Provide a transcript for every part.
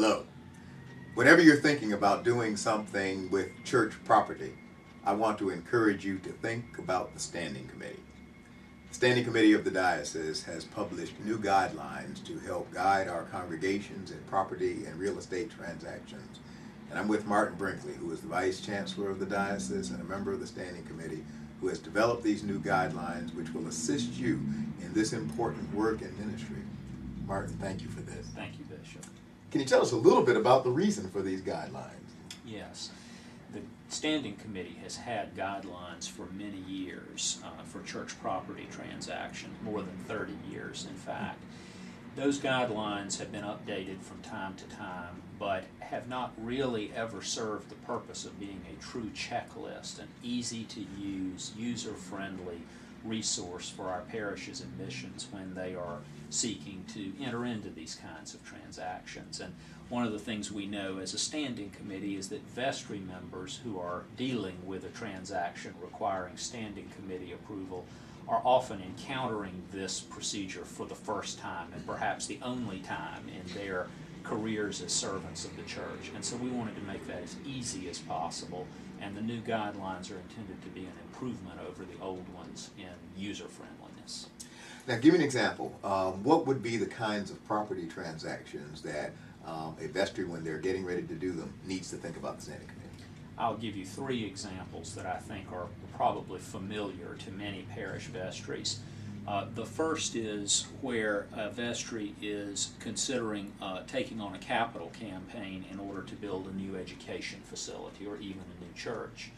Hello. Whenever you're thinking about doing something with church property, I want to encourage you to think about the Standing Committee. The Standing Committee of the Diocese has published new guidelines to help guide our congregations in property and real estate transactions. And I'm with Martin Brinkley, who is the Vice Chancellor of the Diocese and a member of the Standing Committee, who has developed these new guidelines which will assist you in this important work and ministry. Martin, thank you for this. Thank you, Bishop. Can you tell us a little bit about the reason for these guidelines? Yes. The Standing Committee has had guidelines for many years for church property transactions, more than 30 years, in fact. Those guidelines have been updated from time to time, but have not really ever served the purpose of being a true checklist, an easy-to-use, user-friendly resource for our parishes and missions when they are seeking to enter into these kinds of transactions. And one of the things we know as a standing committee is that vestry members who are dealing with a transaction requiring standing committee approval are often encountering this procedure for the first time, and perhaps the only time in their careers as servants of the church. And so we wanted to make that as easy as possible, and the new guidelines are intended to be an improvement over the old ones in user friendliness. Now, give me an example. What would be the kinds of property transactions that a vestry, when they're getting ready to do them, needs to think about the Standing Committee? I'll give you three examples that I think are probably familiar to many parish vestries. The first is where a vestry is considering taking on a capital campaign in order to build a new education facility or even a new church,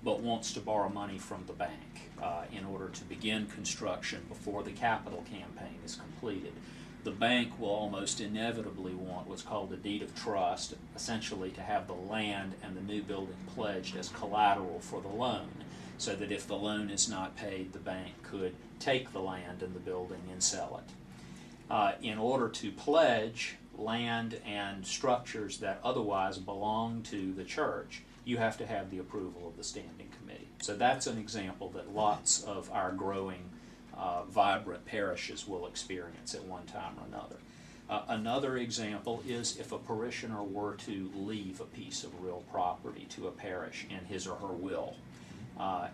but wants to borrow money from the bank in order to begin construction before the capital campaign is completed. The bank will almost inevitably want what's called a deed of trust, essentially to have the land and the new building pledged as collateral for the loan, so that if the loan is not paid, the bank could take the land and the building and sell it. In order to pledge land and structures that otherwise belong to the church, you have to have the approval of the Standing Committee. So that's an example that lots of our growing vibrant parishes will experience at one time or another. Another example is if a parishioner were to leave a piece of real property to a parish in his or her will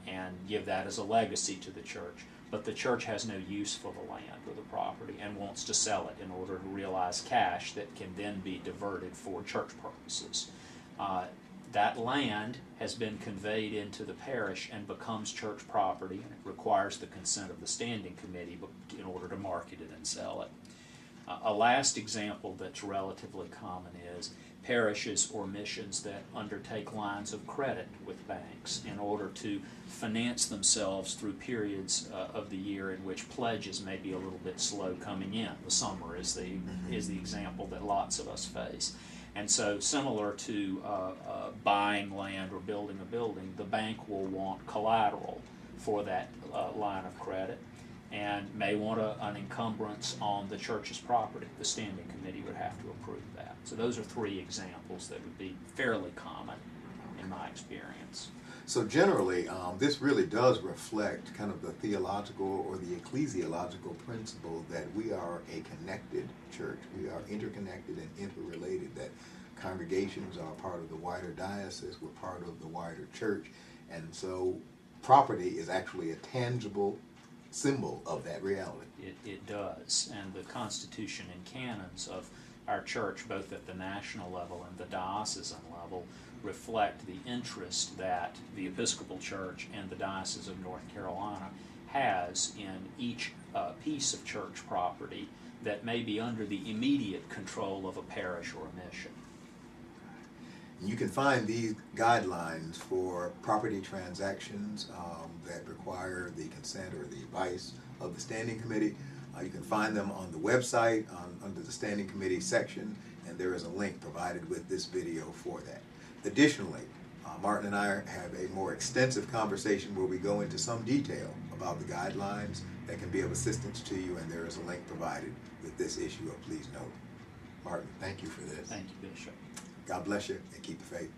and give that as a legacy to the church, but the church has no use for the land or the property and wants to sell it in order to realize cash that can then be diverted for church purposes. That land has been conveyed into the parish and becomes church property, and it requires the consent of the Standing Committee in order to market it and sell it. A last example that's relatively common is parishes or missions that undertake lines of credit with banks in order to finance themselves through periods of the year in which pledges may be a little bit slow coming in. The summer is the example that lots of us face. And so, similar to buying land or building a building, the bank will want collateral for that line of credit and may want an encumbrance on the church's property. The Standing Committee would have to approve that. So those are three examples that would be fairly common in my experience. So generally, this really does reflect kind of the theological or the ecclesiological principle that we are a connected church. We are interconnected and interrelated, that congregations are part of the wider diocese, we're part of the wider church, and so property is actually a tangible symbol of that reality. It does, and the constitution and canons of our church, both at the national level and the diocesan level, reflect the interest that the Episcopal Church and the Diocese of North Carolina has in each piece of church property that may be under the immediate control of a parish or a mission. You can find these guidelines for property transactions that require the consent or the advice of the Standing Committee. You can find them on the website under the Standing Committee section, and there is a link provided with this video for that. Additionally, Martin and I have a more extensive conversation where we go into some detail about the guidelines that can be of assistance to you, and there is a link provided with this issue of Please Note. Martin, thank you for this. Thank you, Bishop. God bless you and keep the faith.